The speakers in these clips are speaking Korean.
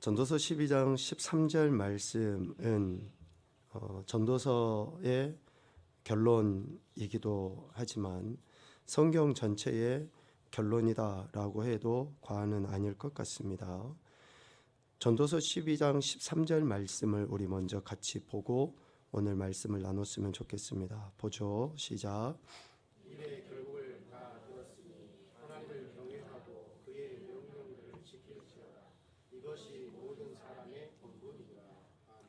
전도서 12장 13절 말씀은 전도서의 결론이기도 하지만 성경 전체의 결론이다라고 해도 과언은 아닐 것 같습니다. 전도서 12장 13절 말씀을 우리 먼저 같이 보고 오늘 말씀을 나눴으면 좋겠습니다. 보죠. 시작. 이내 결국을 다 들었으니 하나님을 경외하고 그의 명령들을 지킬지어다. 이것이 모든 사람의 본분이니라.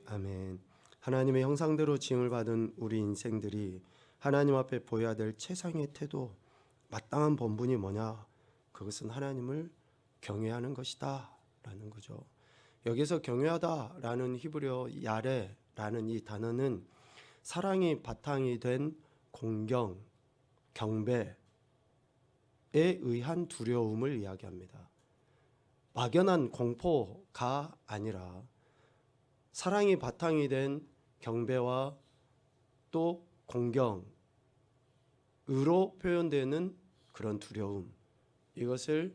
아멘. 하나님의 형상대로 지음을 받은 우리 인생들이 하나님 앞에 보여야 될 최상의 태도, 마땅한 본분이 뭐냐? 그것은 하나님을 경외하는 것이다 라는 거죠. 여기서 경외하다라는 히브리어 야레라는 이 단어는 사랑이 바탕이 된 공경, 경배에 의한 두려움을 이야기합니다. 막연한 공포가 아니라 사랑이 바탕이 된 경배와 또 공경으로 표현되는 그런 두려움, 이것을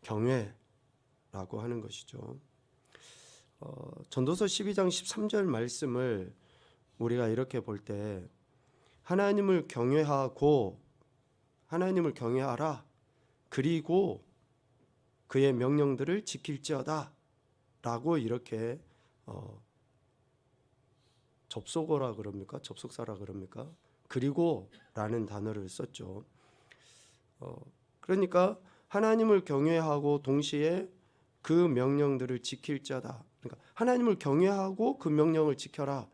경외라고 하는 것이죠. 전도서 12장 13절 말씀을 우리가 이렇게 볼 때 하나님을 경외하라, 그리고 그의 명령들을 지킬지어다 라고 이렇게 접속어라 그럽니까? 접속사라 그럽니까? 그리고 라는 단어를 썼죠. 그러니까 하나님을 경외하고 동시에 그 명령들을 지킬지어다. 그러니까 하나님을 경외하고 그 명령을 지켜라.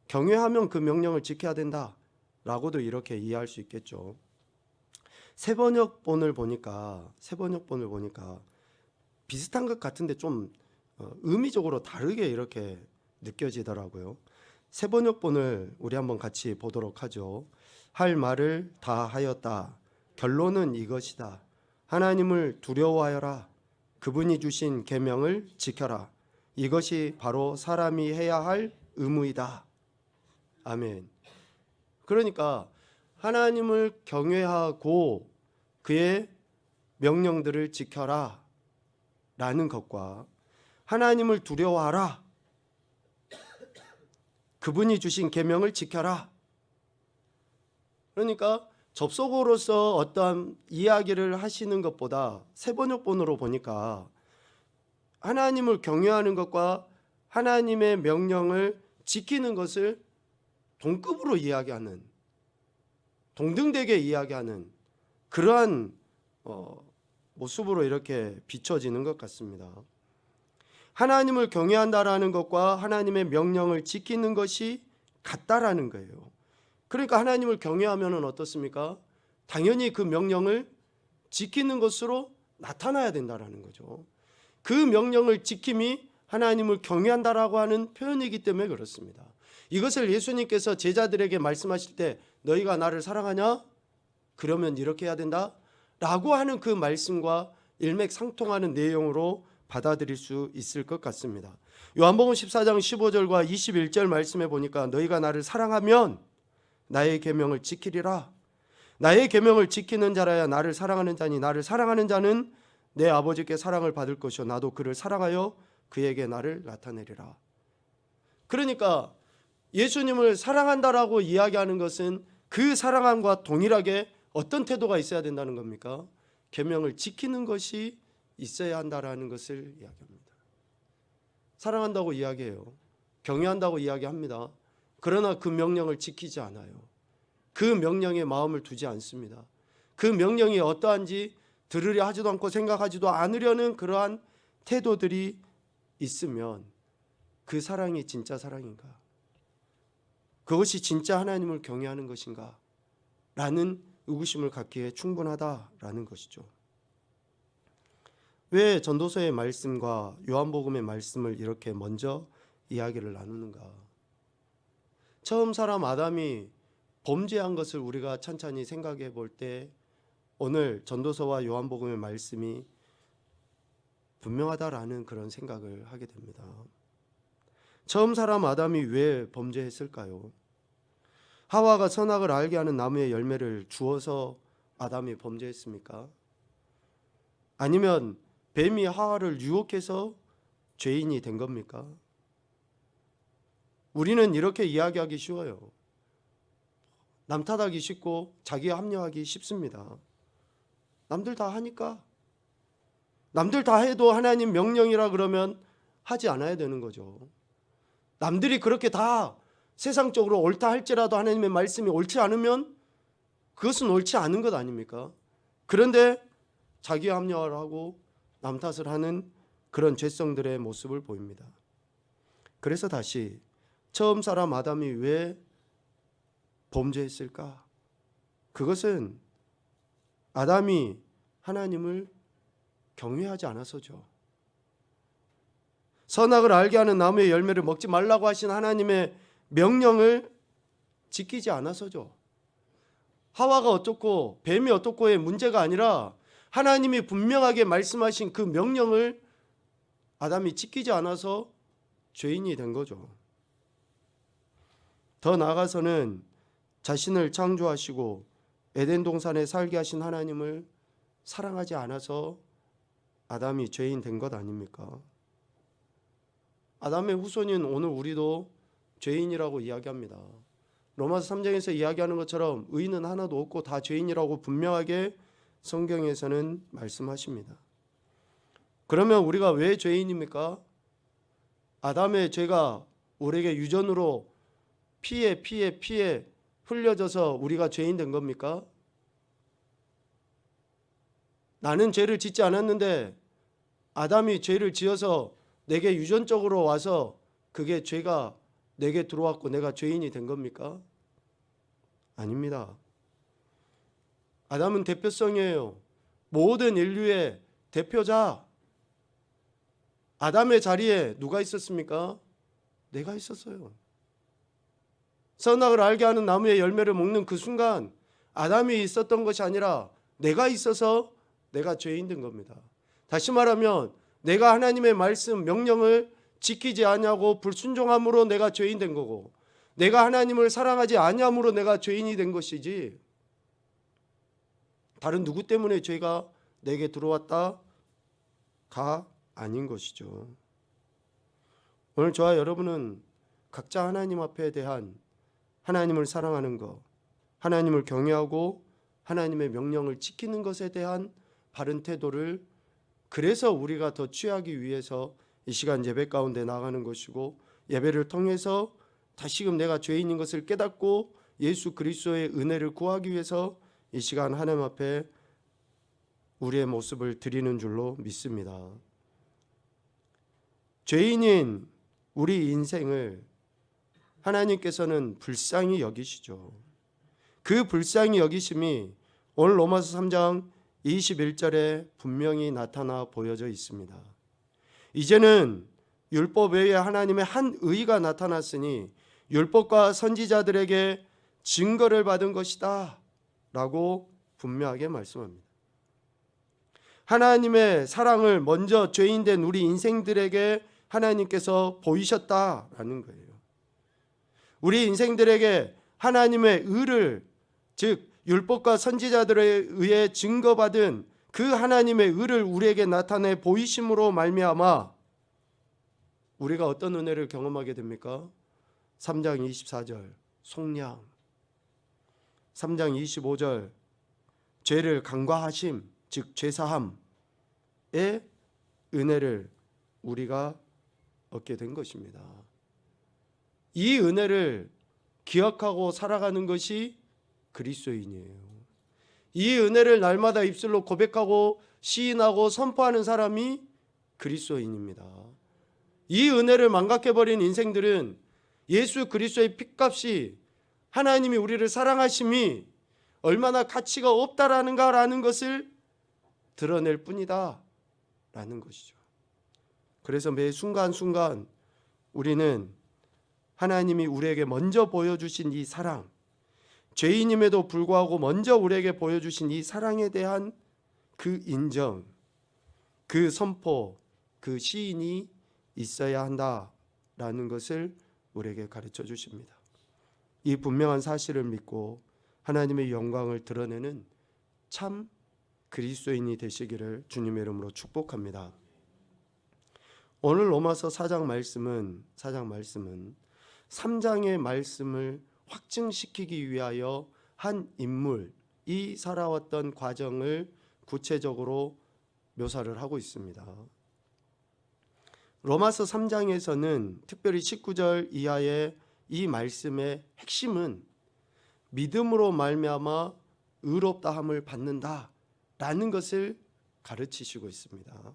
경외하면 그 명령을 지켜야 된다 라고도 이렇게 이해할 수 있겠죠. 새 번역본을 보니까 비슷한 것 같은데 좀 의미적으로 다르게 이렇게 느껴지더라고요. 새 번역본을 우리 한번 같이 보도록 하죠. 할 말을 다 하였다. 결론은 이것이다. 하나님을 두려워하여라. 그분이 주신 계명을 지켜라. 이것이 바로 사람이 해야 할 의무이다. 아멘. 그러니까 하나님을 경외하고 그의 명령들을 지켜라 라는 것과 하나님을 두려워하라, 그분이 주신 계명을 지켜라. 그러니까 접속어로서 어떠한 이야기를 하시는 것보다 새 번역본으로 보니까 하나님을 경외하는 것과 하나님의 명령을 지키는 것을 동급으로 이야기하는, 동등되게 이야기하는 그러한 모습으로 이렇게 비춰지는 것 같습니다. 하나님을 경외한다라는 것과 하나님의 명령을 지키는 것이 같다라는 거예요. 그러니까 하나님을 경외하면 어떻습니까? 당연히 그 명령을 지키는 것으로 나타나야 된다라는 거죠. 그 명령을 지킴이 하나님을 경외한다라고 하는 표현이기 때문에 그렇습니다. 이것을 예수님께서 제자들에게 말씀하실 때 너희가 나를 사랑하냐? 그러면 이렇게 해야 된다 라고 하는 그 말씀과 일맥상통하는 내용으로 받아들일 수 있을 것 같습니다. 요한복음 14장 15절과 21절 말씀에 보니까 너희가 나를 사랑하면 나의 계명을 지키리라. 나의 계명을 지키는 자라야 나를 사랑하는 자니 나를 사랑하는 자는 내 아버지께 사랑을 받을 것이요 나도 그를 사랑하여 그에게 나를 나타내리라. 그러니까 예수님을 사랑한다라고 이야기하는 것은 그 사랑함과 동일하게 어떤 태도가 있어야 된다는 겁니까? 계명을 지키는 것이 있어야 한다라는 것을 이야기합니다. 사랑한다고 이야기해요. 경외한다고 이야기합니다. 그러나 그 명령을 지키지 않아요. 그 명령에 마음을 두지 않습니다. 그 명령이 어떠한지 들으려 하지도 않고 생각하지도 않으려는 그러한 태도들이 있으면 그 사랑이 진짜 사랑인가? 그것이 진짜 하나님을 경외하는 것인가? 라는 의구심을 갖기에 충분하다라는 것이죠. 왜 전도서의 말씀과 요한복음의 말씀을 이렇게 먼저 이야기를 나누는가? 처음 사람 아담이 범죄한 것을 우리가 천천히 생각해 볼 때 오늘 전도서와 요한복음의 말씀이 분명하다라는 그런 생각을 하게 됩니다. 처음 사람 아담이 왜 범죄했을까요? 하와가 선악을 알게 하는 나무의 열매를 주어서 아담이 범죄했습니까? 아니면 뱀이 하와를 유혹해서 죄인이 된 겁니까? 우리는 이렇게 이야기하기 쉬워요. 남 탓하기 쉽고 자기에 합리화하기 쉽습니다. 남들 다 하니까, 남들 다 해도 하나님 명령이라 그러면 하지 않아야 되는 거죠. 남들이 그렇게 다 세상적으로 옳다 할지라도 하나님의 말씀이 옳지 않으면 그것은 옳지 않은 것 아닙니까? 그런데 자기 합리화를 하고 남 탓을 하는 그런 죄성들의 모습을 보입니다. 그래서 다시 처음 사람 아담이 왜 범죄했을까? 그것은 아담이 하나님을 경외하지 않아서죠. 선악을 알게 하는 나무의 열매를 먹지 말라고 하신 하나님의 명령을 지키지 않아서죠. 하와가 어떻고 뱀이 어떻고의 문제가 아니라 하나님이 분명하게 말씀하신 그 명령을 아담이 지키지 않아서 죄인이 된 거죠. 더 나아가서는 자신을 창조하시고 에덴 동산에 살게 하신 하나님을 사랑하지 않아서 아담이 죄인 된 것 아닙니까? 아담의 후손인 오늘 우리도 죄인이라고 이야기합니다. 로마서 3장에서 이야기하는 것처럼 의인은 하나도 없고 다 죄인이라고 분명하게 성경에서는 말씀하십니다. 그러면 우리가 왜 죄인입니까? 아담의 죄가 우리에게 유전으로 피에 흘려져서 우리가 죄인 된 겁니까? 나는 죄를 짓지 않았는데 아담이 죄를 지어서 내게 유전적으로 와서 그게 죄가 내게 들어왔고 내가 죄인이 된 겁니까? 아닙니다. 아담은 대표성이에요. 모든 인류의 대표자. 아담의 자리에 누가 있었습니까? 내가 있었어요. 선악을 알게 하는 나무의 열매를 먹는 그 순간 아담이 있었던 것이 아니라 내가 있어서 내가 죄인 된 겁니다. 다시 말하면 내가 하나님의 말씀 명령을 지키지 아니하고 불순종함으로 내가 죄인 된 거고, 내가 하나님을 사랑하지 아니함으로 내가 죄인이 된 것이지 다른 누구 때문에 죄가 내게 들어왔다가 아닌 것이죠. 오늘 저와 여러분은 각자 하나님 앞에 대한 하나님을 사랑하는 것, 하나님을 경외하고 하나님의 명령을 지키는 것에 대한 바른 태도를, 그래서 우리가 더 취하기 위해서 이 시간 예배 가운데 나가는 것이고, 예배를 통해서 다시금 내가 죄인인 것을 깨닫고 예수 그리스도의 은혜를 구하기 위해서 이 시간 하나님 앞에 우리의 모습을 드리는 줄로 믿습니다. 죄인인 우리 인생을 하나님께서는 불쌍히 여기시죠. 그 불쌍히 여기심이 오늘 로마서 3장 21절에 분명히 나타나 보여져 있습니다. 이제는 율법 외에 하나님의 한 의가 나타났으니 율법과 선지자들에게 증거를 받은 것이다 라고 분명하게 말씀합니다. 하나님의 사랑을 먼저 죄인된 우리 인생들에게 하나님께서 보이셨다라는 거예요. 우리 인생들에게 하나님의 의를, 즉 율법과 선지자들에 의해 증거받은 그 하나님의 의를 우리에게 나타내 보이심으로 말미암아 우리가 어떤 은혜를 경험하게 됩니까? 3장 24절 속량, 3장 25절 죄를 간과하심, 즉 죄사함의 은혜를 우리가 얻게 된 것입니다. 이 은혜를 기억하고 살아가는 것이 그리스도인이에요. 이 은혜를 날마다 입술로 고백하고 시인하고 선포하는 사람이 그리스도인입니다. 이 은혜를 망각해버린 인생들은 예수 그리스도의 핏값이, 하나님이 우리를 사랑하심이 얼마나 가치가 없다라는가라는 것을 드러낼 뿐이다 라는 것이죠. 그래서 매 순간순간 우리는 하나님이 우리에게 먼저 보여주신 이 사랑, 죄인임에도 불구하고 먼저 우리에게 보여주신 이 사랑에 대한 그 인정, 그 선포, 그 시인이 있어야 한다라는 것을 우리에게 가르쳐 주십니다. 이 분명한 사실을 믿고 하나님의 영광을 드러내는 참 그리스도인이 되시기를 주님의 이름으로 축복합니다. 오늘 로마서 4장 말씀은 3장의 말씀을 확증시키기 위하여 한 인물이 살아왔던 과정을 구체적으로 묘사를 하고 있습니다. 로마서 3장에서는 특별히 19절 이하의 이 말씀의 핵심은 믿음으로 말미암아 의롭다함을 받는다라는 것을 가르치시고 있습니다.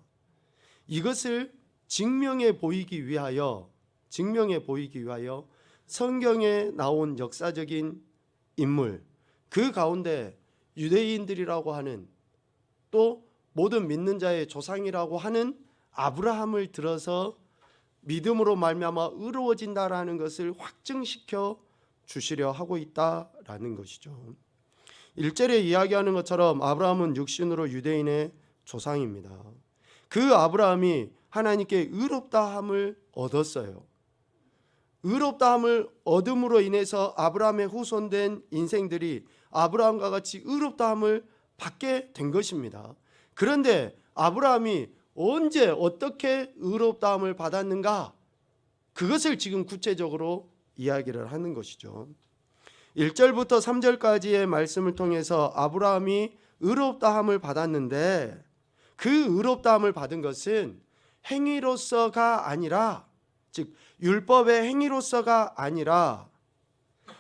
이것을 증명해 보이기 위하여 성경에 나온 역사적인 인물, 그 가운데 유대인들이라고 하는, 또 모든 믿는 자의 조상이라고 하는 아브라함을 들어서 믿음으로 말미암아 의로워진다라는 것을 확증시켜 주시려 하고 있다라는 것이죠. 1절에 이야기하는 것처럼 아브라함은 육신으로 유대인의 조상입니다. 그 아브라함이 하나님께 의롭다함을 얻었어요. 의롭다함을 얻음으로 인해서 아브라함의 후손된 인생들이 아브라함과 같이 의롭다함을 받게 된 것입니다. 그런데 아브라함이 언제 어떻게 의롭다함을 받았는가? 그것을 지금 구체적으로 이야기를 하는 것이죠. 1절부터 3절까지의 말씀을 통해서 아브라함이 의롭다함을 받았는데, 그 의롭다함을 받은 것은 행위로서가 아니라, 즉 율법의 행위로서가 아니라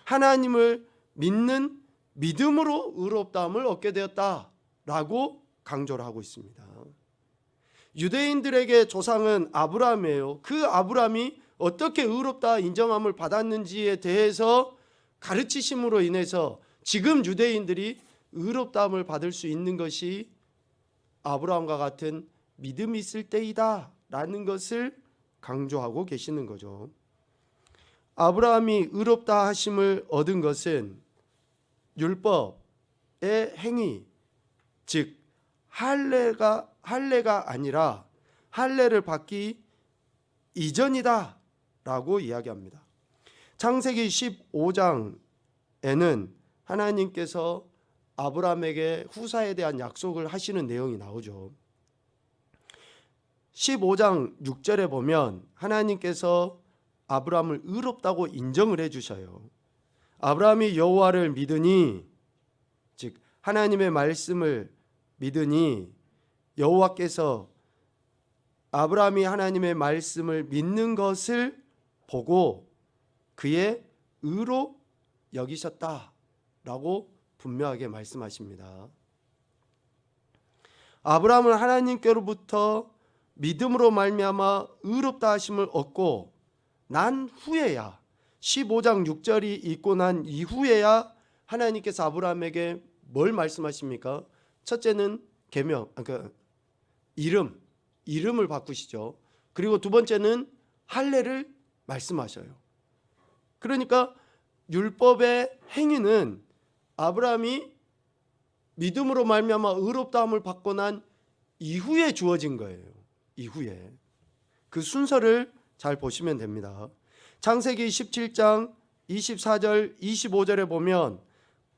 하나님을 믿는 믿음으로 의롭다함을 얻게 되었다라고 강조를 하고 있습니다. 유대인들에게 조상은 아브라함이에요. 그 아브라함이 어떻게 의롭다 인정함을 받았는지에 대해서 가르치심으로 인해서 지금 유대인들이 의롭다함을 받을 수 있는 것이 아브라함과 같은 믿음이 있을 때이다 라는 것을 강조하고 계시는 거죠. 아브라함이 의롭다 하심을 얻은 것은 율법의 행위, 즉 할례가 아니라 할례를 받기 이전이다 라고 이야기합니다. 창세기 15장에는 하나님께서 아브라함에게 후사에 대한 약속을 하시는 내용이 나오죠. 15장 6절에 보면 하나님께서 아브라함을 의롭다고 인정을 해주셔요. 아브라함이 여호와를 믿으니, 즉 하나님의 말씀을 믿으니 여호와께서 아브라함이 하나님의 말씀을 믿는 것을 보고 그의 의로 여기셨다라고 분명하게 말씀하십니다. 아브라함은 하나님께로부터 믿음으로 말미암아 의롭다 하심을 얻고 난 후에야, 15장 6절이 있고 난 이후에야 하나님께서 아브라함에게 뭘 말씀하십니까? 첫째는 계명, 그러니까 이름을 바꾸시죠. 그리고 두 번째는 할례를 말씀하셔요. 그러니까 율법의 행위는 아브라함이 믿음으로 말미암아 의롭다함을 받고 난 이후에 주어진 거예요. 이후에. 그 순서를 잘 보시면 됩니다. 창세기 17장 24절 25절에 보면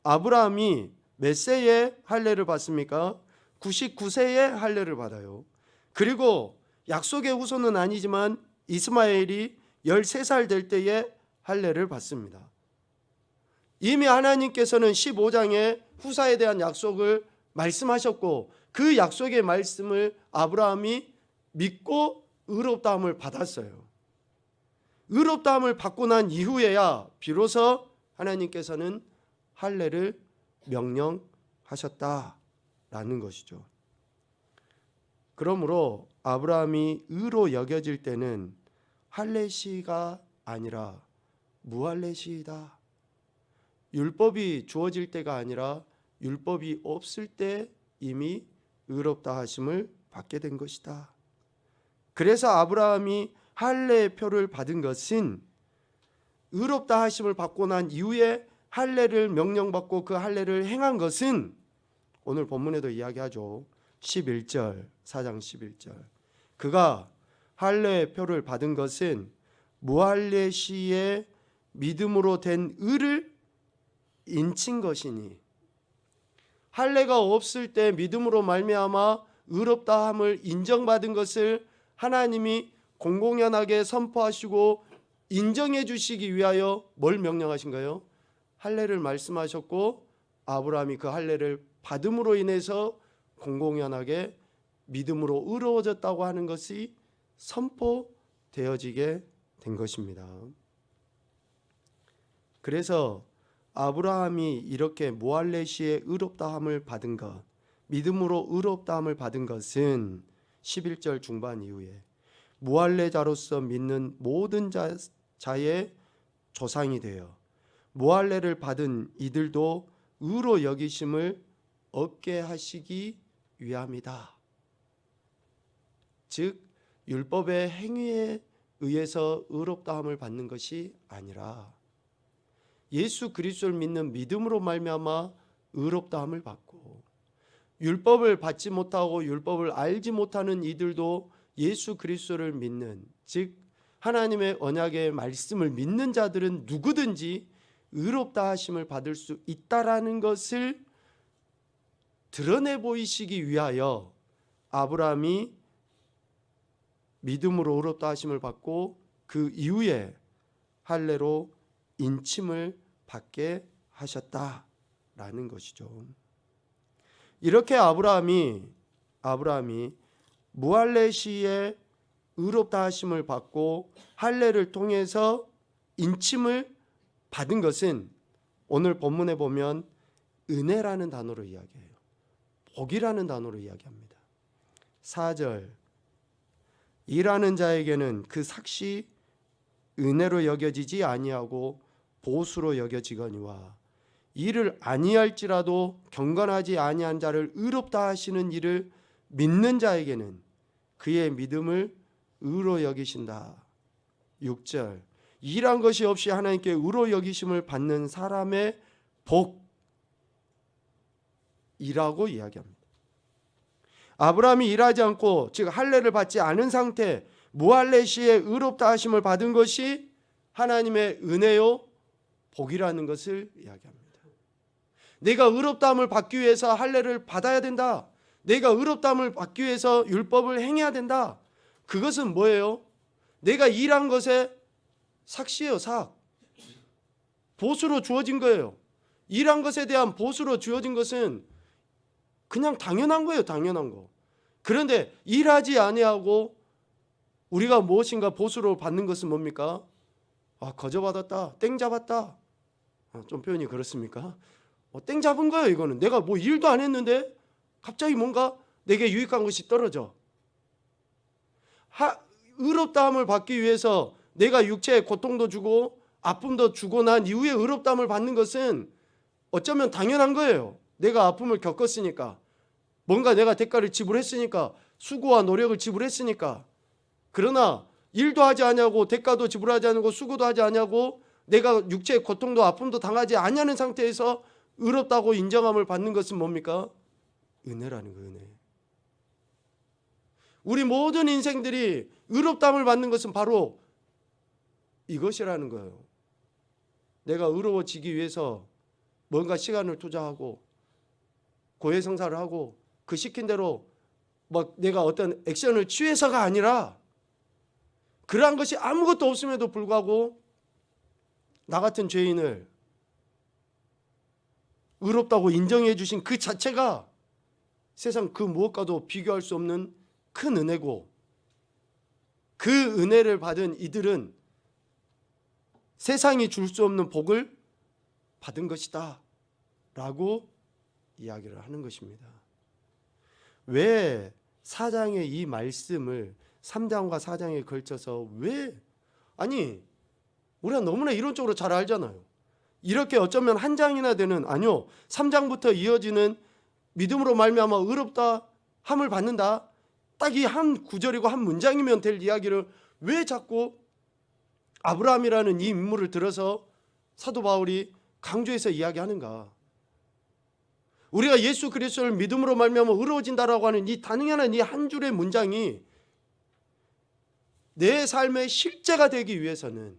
아브라함이 몇 세에 할례를 받습니까? 99세에 할례를 받아요. 그리고 약속의 후손은 아니지만 이스마엘이 13살 될 때에 할례를 받습니다. 이미 하나님께서는 15장에 후사에 대한 약속을 말씀하셨고 그 약속의 말씀을 아브라함이 믿고 의롭다함을 받았어요. 의롭다함을 받고 난 이후에야 비로소 하나님께서는 할례를 명령하셨다라는 것이죠. 그러므로 아브라함이 의로 여겨질 때는 할례시가 아니라 무할례시이다. 율법이 주어질 때가 아니라 율법이 없을 때 이미 의롭다 하심을 받게 된 것이다. 그래서 아브라함이 할례의 표를 받은 것은 의롭다 하심을 받고 난 이후에 할례를 명령받고 그 할례를 행한 것은 오늘 본문에도 이야기하죠. 11절, 4장 11절. 그가 할례의 표를 받은 것은 무할례 시에 믿음으로 된 의를 인친 것이니, 할례가 없을 때 믿음으로 말미암아 의롭다 함을 인정받은 것을 하나님이 공공연하게 선포하시고 인정해 주시기 위하여 뭘 명령하신가요? 할례를 말씀하셨고 아브라함이 그 할례를 받음으로 인해서 공공연하게 믿음으로 의로워졌다고 하는 것이 선포되어지게 된 것입니다. 그래서 아브라함이 이렇게 모할레시의 의롭다함을 받은 것, 믿음으로 의롭다함을 받은 것은 11절 중반 이후에 무할레자로서 믿는 모든 자의 조상이 되어 무할레를 받은 이들도 의로 여기심을 얻게 하시기 위함이다. 즉 율법의 행위에 의해서 의롭다함을 받는 것이 아니라 예수 그리스도를 믿는 믿음으로 말미암아 의롭다함을 받고 율법을 받지 못하고 율법을 알지 못하는 이들도 예수 그리스도를 믿는, 즉 하나님의 언약의 말씀을 믿는 자들은 누구든지 의롭다 하심을 받을 수 있다라는 것을 드러내 보이시기 위하여 아브라함이 믿음으로 의롭다 하심을 받고 그 이후에 할례로 인침을 받게 하셨다라는 것이죠. 이렇게 아브라함이 무할레시의 의롭다 하심을 받고 할례를 통해서 인침을 받은 것은 오늘 본문에 보면 은혜라는 단어로 이야기해요. 복이라는 단어로 이야기합니다. 4절 일하는 자에게는 그 삭시 은혜로 여겨지지 아니하고 보수로 여겨지거니와 일을 아니할지라도 경건하지 아니한 자를 의롭다 하시는 일을 믿는 자에게는 그의 믿음을 의로 여기신다. 6절 일한 것이 없이 하나님께 의로 여기심을 받는 사람의 복이라고 이야기합니다. 아브라함이 일하지 않고 즉 할례를 받지 않은 상태 무할레시의 의롭다 하심을 받은 것이 하나님의 은혜요 복이라는 것을 이야기합니다. 내가 의롭다함을 받기 위해서 할례를 받아야 된다. 내가 의롭다함을 받기 위해서 율법을 행해야 된다. 그것은 뭐예요? 내가 일한 것에 삭시예요. 삭. 보수로 주어진 거예요. 일한 것에 대한 보수로 주어진 것은 그냥 당연한 거예요. 당연한 거. 그런데 일하지 아니하고 우리가 무엇인가 보수로 받는 것은 뭡니까? 거저 받았다. 땡 잡았다. 좀 표현이 그렇습니까? 땡 잡은 거예요. 이거는 내가 뭐 일도 안 했는데 갑자기 뭔가 내게 유익한 것이 떨어져. 의롭다함을 받기 위해서 내가 육체에 고통도 주고 아픔도 주고 난 이후에 의롭다함을 받는 것은 어쩌면 당연한 거예요. 내가 아픔을 겪었으니까, 뭔가 내가 대가를 지불했으니까, 수고와 노력을 지불했으니까. 그러나 일도 하지 아니하고 대가도 지불하지 않고 수고도 하지 아니하고 내가 육체의 고통도 아픔도 당하지 아니하는 상태에서 의롭다고 인정함을 받는 것은 뭡니까? 은혜라는 거예요. 은혜. 우리 모든 인생들이 의롭다함을 받는 것은 바로 이것이라는 거예요. 내가 의로워지기 위해서 뭔가 시간을 투자하고 고해성사를 하고 그 시킨 대로 막 내가 어떤 액션을 취해서가 아니라 그러한 것이 아무것도 없음에도 불구하고 나 같은 죄인을 의롭다고 인정해 주신 그 자체가 세상 그 무엇과도 비교할 수 없는 큰 은혜고, 그 은혜를 받은 이들은 세상이 줄 수 없는 복을 받은 것이다 라고 이야기를 하는 것입니다. 왜 4장의 이 말씀을 3장과 4장에 걸쳐서 우리가 너무나 이론적으로 잘 알잖아요. 이렇게 어쩌면 한 장이나 되는, 아니요, 3장부터 이어지는 믿음으로 말미암아 의롭다 함을 받는다, 딱 이 한 구절이고 한 문장이면 될 이야기를 왜 자꾸 아브라함이라는 이 인물을 들어서 사도 바울이 강조해서 이야기하는가? 우리가 예수 그리스도를 믿음으로 말미암아 의로워진다라고 하는 이 단연한 이 한 줄의 문장이 내 삶의 실제가 되기 위해서는,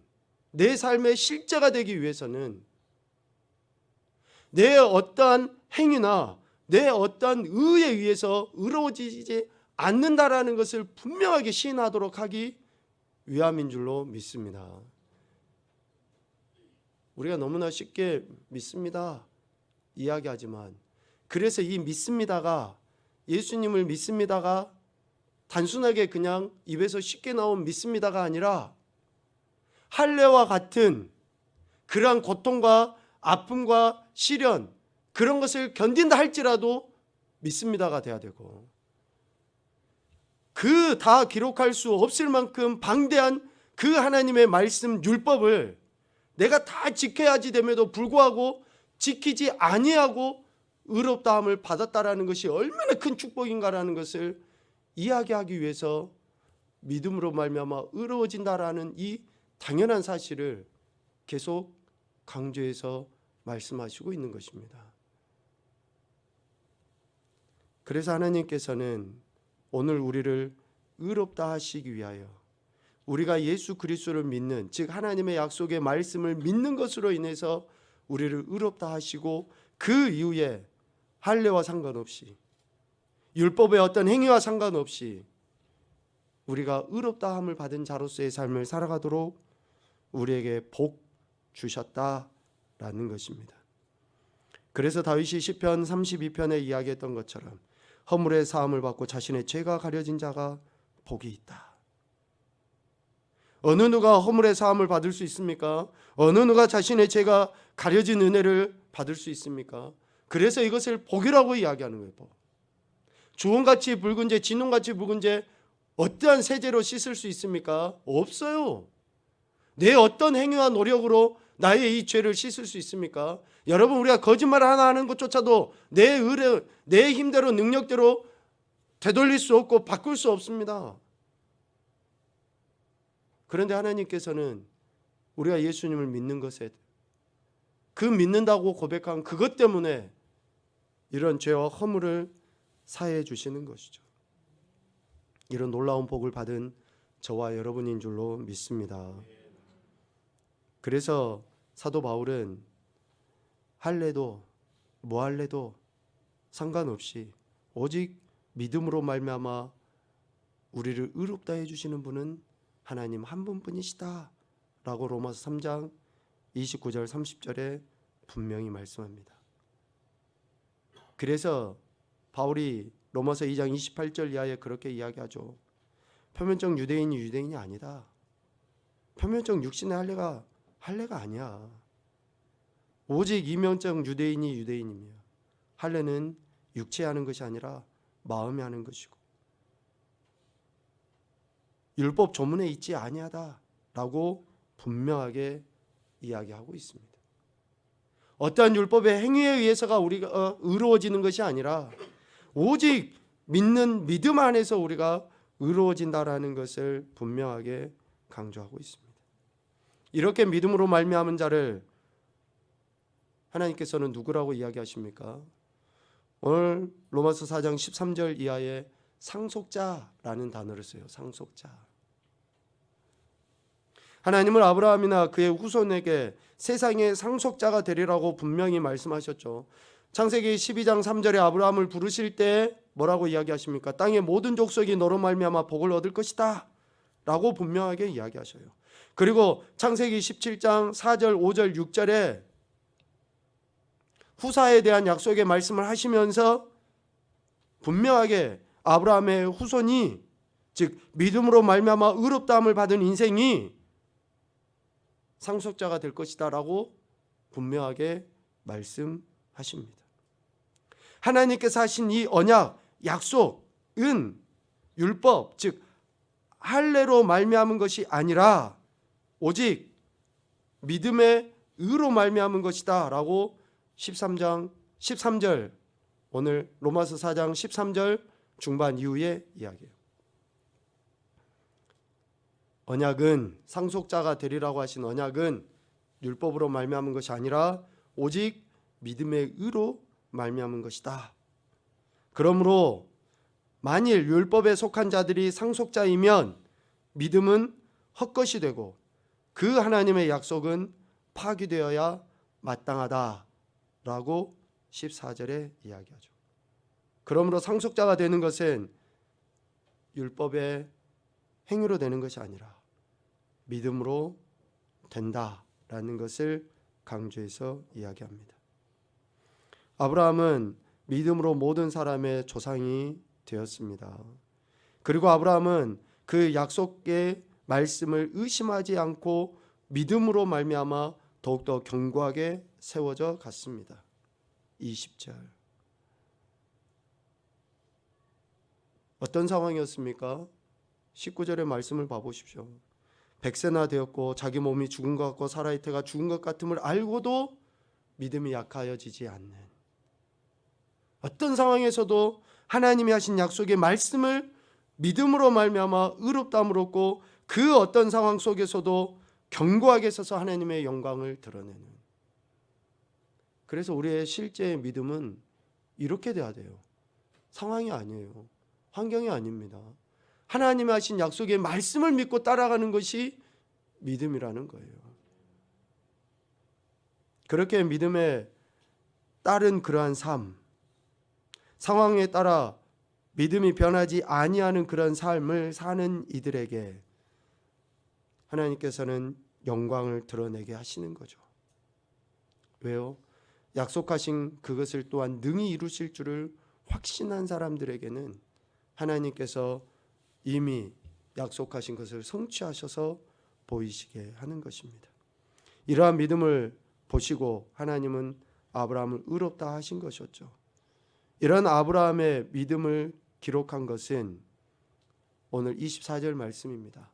내 어떠한 행위나 내 어떤 의에 의해서 의로워지지 않는다라는 것을 분명하게 시인하도록 하기 위함인 줄로 믿습니다. 우리가 너무나 쉽게 믿습니다 이야기하지만, 그래서 이 믿습니다가, 예수님을 믿습니다가 단순하게 그냥 입에서 쉽게 나온 믿습니다가 아니라 할례와 같은 그러한 고통과 아픔과 시련, 그런 것을 견딘다 할지라도 믿습니다가 돼야 되고, 그 다 기록할 수 없을 만큼 방대한 그 하나님의 말씀 율법을 내가 다 지켜야지 됨에도 불구하고 지키지 아니하고 의롭다함을 받았다라는 것이 얼마나 큰 축복인가라는 것을 이야기하기 위해서 믿음으로 말미암아 의로워진다라는 이 당연한 사실을 계속 강조해서 말씀하시고 있는 것입니다. 그래서 하나님께서는 오늘 우리를 의롭다 하시기 위하여 우리가 예수 그리스도를 믿는, 즉 하나님의 약속의 말씀을 믿는 것으로 인해서 우리를 의롭다 하시고, 그 이후에 할례와 상관없이 율법의 어떤 행위와 상관없이 우리가 의롭다함을 받은 자로서의 삶을 살아가도록 우리에게 복 주셨다라는 것입니다. 그래서 다윗이 시편 32편에 이야기했던 것처럼 허물의 사함을 받고 자신의 죄가 가려진 자가 복이 있다. 어느 누가 허물의 사함을 받을 수 있습니까? 어느 누가 자신의 죄가 가려진 은혜를 받을 수 있습니까? 그래서 이것을 복이라고 이야기하는 거예요. 복. 주홍같이 붉은 죄, 진홍같이 붉은 죄, 어떠한 세제로 씻을 수 있습니까? 없어요. 내 어떤 행위와 노력으로 나의 이 죄를 씻을 수 있습니까? 여러분, 우리가 거짓말 하나 하는 것조차도 내 힘대로 능력대로 되돌릴 수 없고 바꿀 수 없습니다. 그런데 하나님께서는 우리가 예수님을 믿는 것에, 그 믿는다고 고백한 그것 때문에 이런 죄와 허물을 사해 주시는 것이죠. 이런 놀라운 복을 받은 저와 여러분인 줄로 믿습니다. 그래서 사도 바울은 할례도 무할례도 상관없이 오직 믿음으로 말미암아 우리를 의롭다 해주시는 분은 하나님 한 분뿐이시다 라고 로마서 3장 29절 30절에 분명히 말씀합니다. 그래서 바울이 로마서 2장 28절 이하에 그렇게 이야기하죠. 표면적 유대인이 유대인이 아니다. 표면적 육신의 할례가 아니야. 오직 이면적 유대인이 유대인이며, 할례는 육체에 하는 것이 아니라 마음에 하는 것이고, 율법 조문에 있지 아니하다라고 분명하게 이야기하고 있습니다. 어떠한 율법의 행위에 의해서가 우리가 의로워지는 것이 아니라 오직 믿는 믿음 안에서 우리가 의로워진다라는 것을 분명하게 강조하고 있습니다. 이렇게 믿음으로 말미암은 자를 하나님께서는 누구라고 이야기하십니까? 오늘 로마서 4장 13절 이하에 상속자라는 단어를 써요. 상속자. 하나님은 아브라함이나 그의 후손에게 세상의 상속자가 되리라고 분명히 말씀하셨죠. 창세기 12장 3절에 아브라함을 부르실 때 뭐라고 이야기하십니까? 땅의 모든 족속이 너로 말미암아 복을 얻을 것이다 라고 분명하게 이야기하셔요. 그리고 창세기 17장 4절 5절 6절에 후사에 대한 약속의 말씀을 하시면서 분명하게 아브라함의 후손이, 즉 믿음으로 말미암아 의롭다함을 받은 인생이 상속자가 될 것이다 라고 분명하게 말씀하십니다. 하나님께서 하신 이 언약, 약속은 율법, 즉 할례로 말미암은 것이 아니라 오직 믿음의 의로 말미암은 것이다 라고 13장 13절, 오늘 로마서 4장 13절 중반 이후에 이야기해요. 언약은, 상속자가 되리라고 하신 언약은 율법으로 말미암은 것이 아니라 오직 믿음의 의로 말미암은 것이다. 그러므로 만일 율법에 속한 자들이 상속자이면 믿음은 헛것이 되고 그 하나님의 약속은 파기되어야 마땅하다라고 14절에 이야기하죠. 그러므로 상속자가 되는 것은 율법의 행위로 되는 것이 아니라 믿음으로 된다라는 것을 강조해서 이야기합니다. 아브라함은 믿음으로 모든 사람의 조상이 되었습니다. 그리고 아브라함은 그 약속의 말씀을 의심하지 않고 믿음으로 말미암아 더욱더 견고하게 세워져 갔습니다. 20절. 어떤 상황이었습니까? 19절의 말씀을 봐보십시오. 100세나 되었고 자기 몸이 죽은 것 같고 사라의 태가 죽은 것 같음을 알고도 믿음이 약하여지지 않는, 어떤 상황에서도 하나님이 하신 약속의 말씀을 믿음으로 말미암아 의롭다함을 얻고 그 어떤 상황 속에서도 견고하게 서서 하나님의 영광을 드러내는, 그래서 우리의 실제의 믿음은 이렇게 돼야 돼요. 상황이 아니에요. 환경이 아닙니다. 하나님이 하신 약속의 말씀을 믿고 따라가는 것이 믿음이라는 거예요. 그렇게 믿음에 따른 그러한 삶, 상황에 따라 믿음이 변하지 아니하는 그런 삶을 사는 이들에게 하나님께서는 영광을 드러내게 하시는 거죠. 왜요? 약속하신 그것을 또한 능히 이루실 줄을 확신한 사람들에게는 하나님께서 이미 약속하신 것을 성취하셔서 보이시게 하는 것입니다. 이러한 믿음을 보시고 하나님은 아브라함을 의롭다 하신 것이었죠. 이런 아브라함의 믿음을 기록한 것은 오늘 24절 말씀입니다.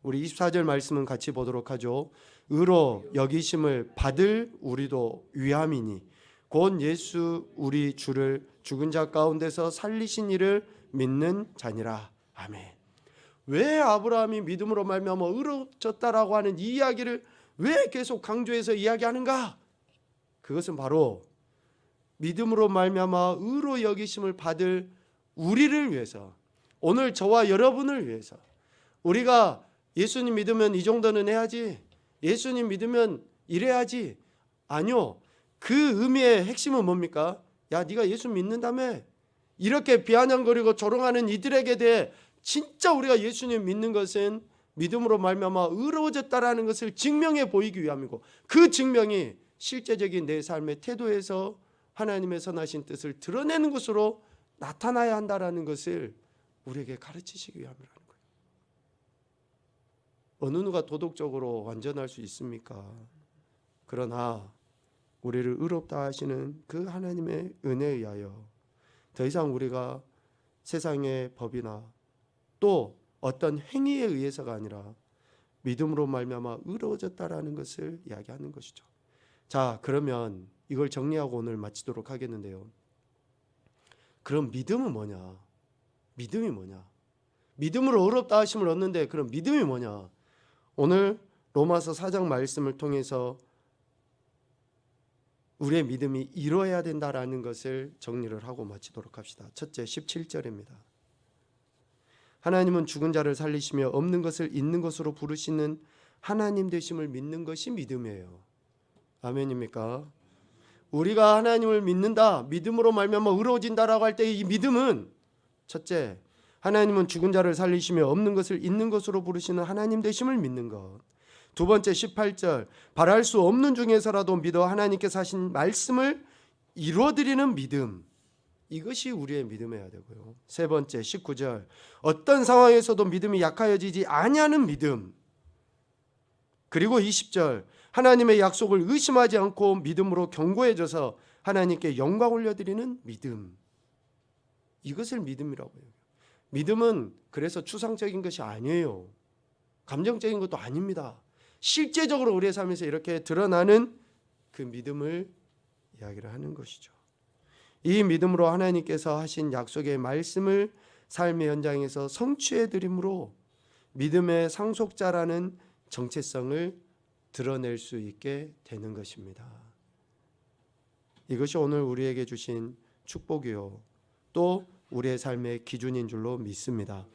우리 24절 말씀은 같이 보도록 하죠. 의로 여기심을 받을 우리도 위함이니 곧 예수 우리 주를 죽은 자 가운데서 살리신 이를 믿는 자니라. 아멘. 왜 아브라함이 믿음으로 말미암아 의로워졌다라고 하는 이 이야기를 왜 계속 강조해서 이야기하는가? 그것은 바로 믿음으로 말미암아 의로 여기심을 받을 우리를 위해서, 오늘 저와 여러분을 위해서, 우리가 예수님 믿으면 이 정도는 해야지, 예수님 믿으면 이래야지, 아니요. 그 의미의 핵심은 뭡니까? 야, 네가 예수 믿는다며? 이렇게 비아냥거리고 조롱하는 이들에게 대해 진짜 우리가 예수님 믿는 것은 믿음으로 말미암아 의로워졌다라는 것을 증명해 보이기 위함이고, 그 증명이 실제적인 내 삶의 태도에서 하나님의 선하신 뜻을 드러내는 것으로 나타나야 한다라는 것을 우리에게 가르치시기 위함이라는 거예요. 어느 누가 도덕적으로 완전할 수 있습니까? 그러나 우리를 의롭다 하시는 그 하나님의 은혜에 의하여 더 이상 우리가 세상의 법이나 또 어떤 행위에 의해서가 아니라 믿음으로 말미암아 의로워졌다라는 것을 이야기하는 것이죠. 자, 그러면 이걸 정리하고 오늘 마치도록 하겠는데요. 그럼 믿음은 뭐냐? 믿음이 뭐냐? 믿음으로 의롭다 하심을 얻는데 그럼 믿음이 뭐냐? 오늘 로마서 4장 말씀을 통해서 우리의 믿음이 이루어야 된다라는 것을 정리를 하고 마치도록 합시다. 첫째, 17절입니다. 하나님은 죽은 자를 살리시며 없는 것을 있는 것으로 부르시는 하나님 되심을 믿는 것이 믿음이에요. 아멘입니까? 우리가 하나님을 믿는다, 믿음으로 말미암아 의로워진다라고 할 때 이 믿음은 첫째, 하나님은 죽은 자를 살리시며 없는 것을 있는 것으로 부르시는 하나님 되심을 믿는 것. 두 번째 18절, 바랄 수 없는 중에서라도 믿어 하나님께서 하신 말씀을 이루어드리는 믿음. 이것이 우리의 믿음이어야 되고요. 세 번째 19절, 어떤 상황에서도 믿음이 약하여지지 아니하는 믿음. 그리고 20절, 하나님의 약속을 의심하지 않고 믿음으로 견고해져서 하나님께 영광 올려드리는 믿음. 이것을 믿음이라고 해요. 믿음은 그래서 추상적인 것이 아니에요. 감정적인 것도 아닙니다. 실제적으로 우리의 삶에서 이렇게 드러나는 그 믿음을 이야기를 하는 것이죠. 이 믿음으로 하나님께서 하신 약속의 말씀을 삶의 현장에서 성취해 드림으로 믿음의 상속자라는 정체성을 드러낼 수 있게 되는 것입니다. 이것이 오늘 우리에게 주신 축복이요, 또 우리의 삶의 기준인 줄로 믿습니다.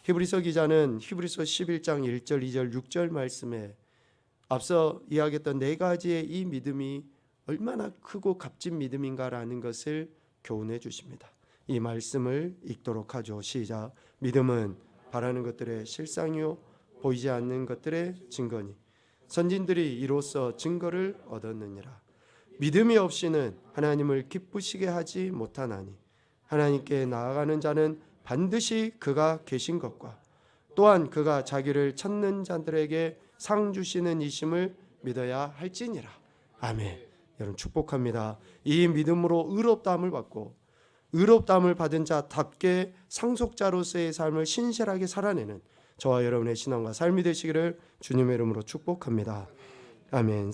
히브리서 기자는 히브리서 11장 1절, 2절, 6절 말씀에 앞서 이야기했던 네 가지의 이 믿음이 얼마나 크고 값진 믿음인가라는 것을 교훈해 주십니다. 이 말씀을 읽도록 하죠. 시작. 믿음은 바라는 것들의 실상이요 보이지 않는 것들의 증거니 선진들이 이로써 증거를 얻었느니라. 믿음이 없이는 하나님을 기쁘시게 하지 못하나니 하나님께 나아가는 자는 반드시 그가 계신 것과 또한 그가 자기를 찾는 자들에게 상 주시는 이심을 믿어야 할지니라. 아멘. 여러분 축복합니다. 이 믿음으로 의롭다함을 받고 의롭다함을 받은 자답게 상속자로서의 삶을 신실하게 살아내는 저와 여러분의 신앙과 삶이 되시기를 주님의 이름으로 축복합니다. 아멘.